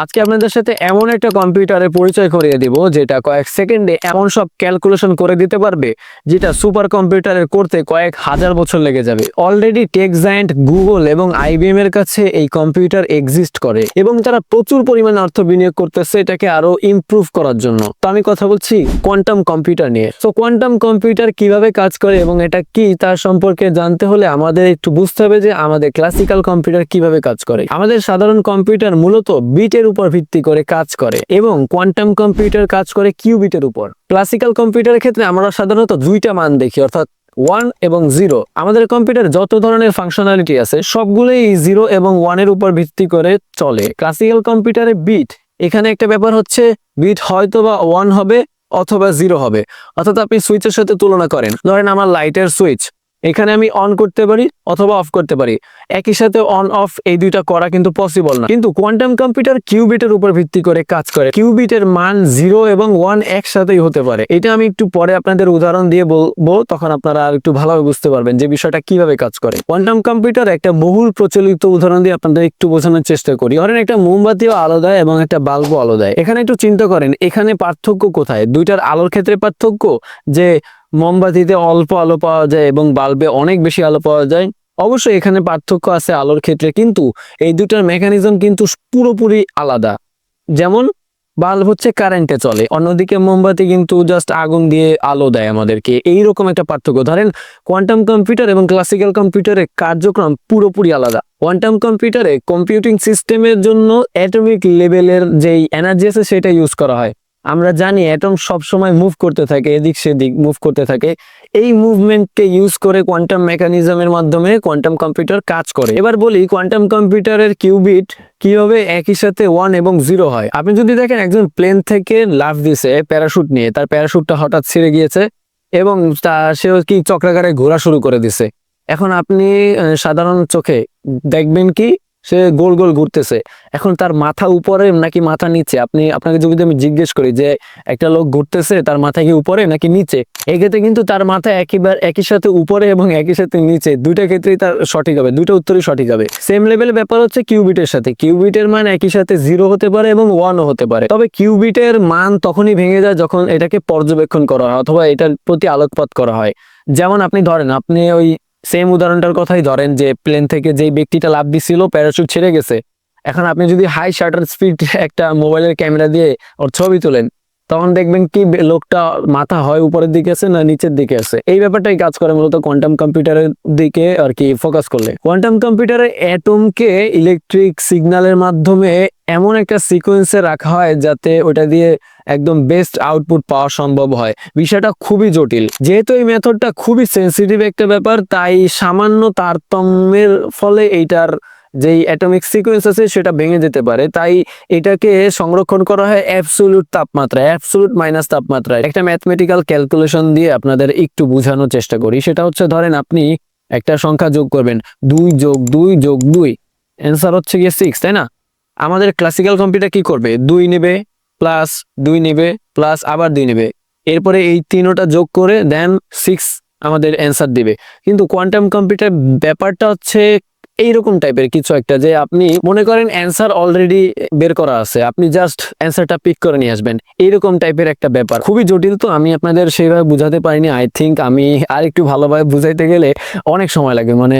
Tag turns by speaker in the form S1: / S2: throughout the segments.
S1: আজকে আপনাদের সাথে এমন একটা কম্পিউটারের পরিচয় করিয়ে দিব যেটা কয়েক সেকেন্ডে এমন সব ক্যালকুলেশন করে দিতে পারবে যেটা সুপার কম্পিউটারের করতে কয়েক হাজার বছর লেগে যাবে। অলরেডি টেক জায়ান্ট গুগল এবং আইবিএম এর কাছে এই কম্পিউটার এক্সিস্ট করে এবং তারা প্রচুর পরিমাণে অর্থ বিনিয়োগ করতেছে এটাকে আরো ইমপ্রুভ করার জন্য। তো আমি কথা বলছি কোয়ান্টাম কম্পিউটার নিয়ে। তো কোয়ান্টাম কম্পিউটার কিভাবে কাজ করে এবং এটা কি তার সম্পর্কে জানতে হলে আমাদের একটু বুঝতে হবে যে আমাদের ক্লাসিক্যাল কম্পিউটার কিভাবে কাজ করে। আমাদের সাধারণ কম্পিউটার মূলত বিটের উপর ভিত্তি করে কাজ করে এবং কোয়ান্টাম কম্পিউটার কাজ করে কিউবিটের উপর। ক্লাসিক্যাল কম্পিউটারের ক্ষেত্রে আমরা সাধারণত দুইটা মান দেখি, অর্থাৎ 1 এবং 0। আমাদের কম্পিউটার যত ধরনের ফাংশনালিটি আছে সবগুলোই 0 এবং 1 এর উপর ভিত্তি করে চলে। ক্লাসিক্যাল কম্পিউটারে বিট, এখানে একটা ব্যাপার হচ্ছে বিট হয়তো বা 1 হবে অথবা 0 হবে। অর্থাৎ আপনি সুইচের সাথে তুলনা করেন, ধরেন আমার লাইটের সুইচ, এখানে আমি অন করতে পারি অথবা অফ করতে পারি, একই সাথে অন অফ এই দুইটা করা কিন্তু পসিবল না। কিন্তু কোয়ান্টাম কম্পিউটার কিউবিটের উপর ভিত্তি করে কাজ করে। কিউবিটের মান 0 এবং 1 একসাথেই হতে পারে। এটা আমি একটু পরে আপনাদের উদাহরণ দিয়ে বলবো, তখন আপনারা আর একটু ভালোভাবে বুঝতে পারবেন যে বিষয়টা কিভাবে কাজ করে। কোয়ান্টাম কম্পিউটার একটা বহুল প্রচলিত উদাহরণ দিয়ে আপনাদের একটু বোঝানোর চেষ্টা করি। ধরেন একটা মোমবাতিও আলো দেয় এবং একটা বাল্বও আলো দেয়। এখানে একটু চিন্তা করেন, এখানে পার্থক্য কোথায়? দুইটার আলোর ক্ষেত্রে পার্থক্য যে মোমবাতিতে অল্প আলো পাওয়া যায় এবং বাল্বে অনেক বেশি আলো পাওয়া যায়। অবশ্যই এখানে পার্থক্য আছে আলোর ক্ষেত্রে, কিন্তু এই দুটার মেকানিজম কিন্তু পুরোপুরি আলাদা। যেমন বাল্ব হচ্ছে কারেন্টে চলে, অন্যদিকে মোমবাতি কিন্তু জাস্ট আগুন দিয়ে আলো দেয় আমাদেরকে। এইরকম একটা পার্থক্য। ধরেন কোয়ান্টাম কম্পিউটার এবং ক্লাসিক্যাল কম্পিউটারের কার্যক্রম পুরোপুরি আলাদা। কোয়ান্টাম কম্পিউটারে কম্পিউটিং সিস্টেমের জন্য অ্যাটমিক লেভেলের যেই এনার্জি আছে সেটা ইউজ করা হয়। আমরা জানি অ্যাটম সবসময় মুভ করতে থাকে, এদিক সেদিক মুভ করতে থাকে। এই মুভমেন্টকে ইউজ করে কোয়ান্টাম মেকানিজমের মাধ্যমে কোয়ান্টাম কম্পিউটার কাজ করে। এবার বলি কোয়ান্টাম কম্পিউটারের কিউবিট কিভাবে একই সাথে 1 এবং 0 হয়। আপনি যদি দেখেন একজন প্লেন থেকে লাফ দিছে প্যারাশুট নিয়ে, তার প্যারাশুটটা হঠাৎ ছিঁড়ে গিয়েছে এবং সেও কি চক্রাকারে ঘোরা শুরু করে দিছে। এখন আপনি সাধারণ চোখে দেখবেন কি সে গোল গোল ঘুরতেছে। এখন তার মাথা উপরে নাকি মাথা নিচে? আপনাকে যদি আমি জিজ্ঞেস করি যে একটা লোক ঘুরতেছে, তার মাথা কি উপরে নাকি নিচে, এক্ষেত্রে কিন্তু তার মাথা একই সাথে উপরে এবং একই সাথে নিচে, দুইটা ক্ষেত্রেই তার সঠিক হবে, দুটো উত্তরই সঠিক হবে। সেম লেভেলের ব্যাপার হচ্ছে কিউবিটের সাথে। কিউবিটের মান একই সাথে 0 হতে পারে এবং 1ও হতে পারে। তবে কিউবিটের মান তখনই ভেঙে যায় যখন এটাকে পর্যবেক্ষণ করা হয় অথবা এটার প্রতি আলোকপাত করা হয়। যেমন আপনি ধরেন, আপনি ওই সেম উদাহরণটার কথাই ধরেন যে প্লেন থেকে যেই ব্যক্তিটা লাফ দিছিল প্যারাশুট ছেড়ে গেছে। এখন আপনি যদি হাই শাটার স্পিড একটা মোবাইলের ক্যামেরা দিয়ে ওর ছবি তোলেন, তখন দেখবেন কি লোকটা মাথা হয় উপরের দিকে আছে না নিচের দিকে আছে। এই ব্যাপারটাই কাজ করে মূলত কোয়ান্টাম কম্পিউটারের দিকে আর কি ফোকাস করলে। কোয়ান্টাম কম্পিউটারে অ্যাটমকে ইলেকট্রিক সিগন্যালের মাধ্যমে এমন একটা সিকোয়েন্সে রাখা হয় যাতে ওটা দিয়ে একদম বেস্ট আউটপুট পাওয়া সম্ভব হয়। বিষয়টা খুবই জটিল। যেহেতু এই মেথডটা খুবই সেন্সিটিভ একটা ব্যাপার, তাই সামান্য তারতম্যের ফলে এইটার যেই অ্যাটমিক সিকোয়েন্স আছে সেটা ভেঙে যেতে পারে। তাই এটাকে সংরক্ষণ করা হয় অ্যাবসোলিউট তাপমাত্রায়, অ্যাবসোলিউট মাইনাস তাপমাত্রায়। একটা ম্যাথমেটিক্যাল ক্যালকুলেশন দিয়ে আপনাদের একটু বোঝানোর চেষ্টা করি। সেটা হচ্ছে, ধরেন আপনি একটা সংখ্যা যোগ করবেন, 2 যোগ 2 যোগ 2, অ্যান্সার হচ্ছে গিয়ে 6, তাই না? আমাদের ক্লাসিক্যাল কম্পিউটার কি করবে? 2 নেবে প্লাস 2 নেবে প্লাস আবার 2 নেবে, এরপরে এই তিনোটা যোগ করে দেন 6 আমাদের অ্যান্সার দিবে। কিন্তু কোয়ান্টাম কম্পিউটার ব্যাপারটা হচ্ছে এইরকম টাইপের কিছু একটা, যে আপনি মনে করেন অ্যান্সার অলরেডি বের করা আছে, আপনি জাস্ট অ্যান্সারটা পিক করে নিয়ে আসবেন। এইরকম টাইপের একটা ব্যাপার, খুবই জটিল। তো আমি আপনাদের সেইভাবে বুঝাতে পারিনি। আই থিঙ্ক আমি আর একটু ভালোভাবে বুঝাইতে গেলে অনেক সময় লাগবে, মানে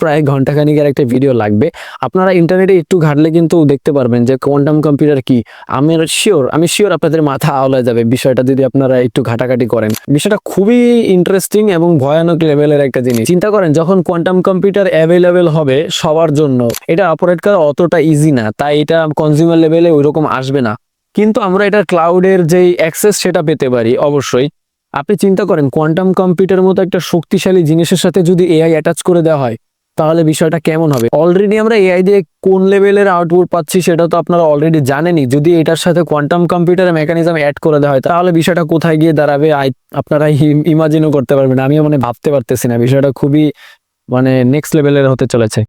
S1: প্রায় ঘন্টাখানিকের একটা ভিডিও লাগবে। আপনারা ইন্টারনেটে একটু ঘাটলে কিন্তু দেখতে পারবেন যে কোয়ান্টাম কম্পিউটার কি। আমি শিওর আপনাদের মাথা আওলা যাবে বিষয়টা যদি আপনারা একটু ঘাটাঘাটি করেন। বিষয়টা খুবই ইন্টারেস্টিং এবং ভয়ানক লেভেলের একটা জিনিস। চিন্তা করেন যখন কোয়ান্টাম কম্পিউটার অ্যাভেলেবেল হবে সবার জন্য, এটা অপারেট করা অতটা ইজি না, তাই এটা কনজিউমার লেভেলে ওইরকম আসবে না। কিন্তু আমরা এটার ক্লাউডের যেই অ্যাক্সেস সেটা পেতে পারি অবশ্যই। আপনি চিন্তা করেন কোয়ান্টাম কম্পিউটারের মতো একটা শক্তিশালী জিনিসের সাথে যদি এআই অ্যাটাচ করে দেওয়া হয় তাহলে বিষয়টা কেমন হবে। অলরেডি আমরা এআই দিয়ে কোন লেভেলের আউটপুট পাচ্ছি সেটা তো আপনারা অলরেডি জানেনই। যদি এটার সাথে কোয়ান্টাম কম্পিউটারের মেকানিজম অ্যাড করে দেওয়া হয় তাহলে বিষয়টা কোথায় গিয়ে দাঁড়াবে আপনারা ইমাজিনও করতে পারবেন। আমিও ভাবতে পারতেছি না। বিষয়টা খুবই নেক্সট লেভেলের হতে চলেছে।